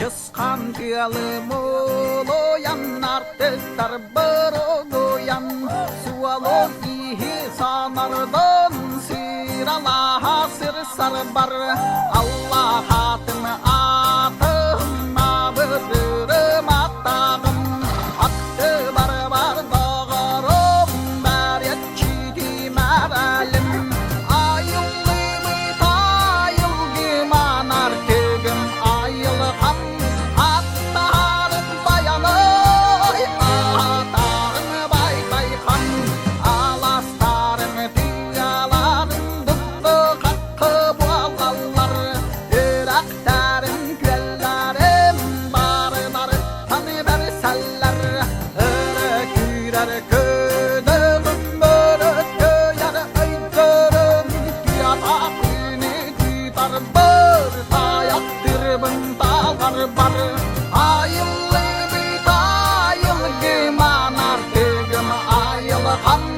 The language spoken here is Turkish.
Çıskan gölüm oloyan artıklar bırıgoyan Sualo iyi sanardan siralaha sir sarbar Allah hatımı atım abırırım attağım Attı barbar dağarım beriyetçi meralim Ayıllı tayılgı manar kegim ayılgam Attarım bayanay atarım bay baykan Alastarım diyalarım dıttı kakkı bualallar Yüreklerim güllerim barınar tanı berseller Örek yürer ködürüm örek köyer öykürüm Yatakini tutar bır tayaktır bıntalar bar Ayıllı bir tayılgı manar kegim ayılgam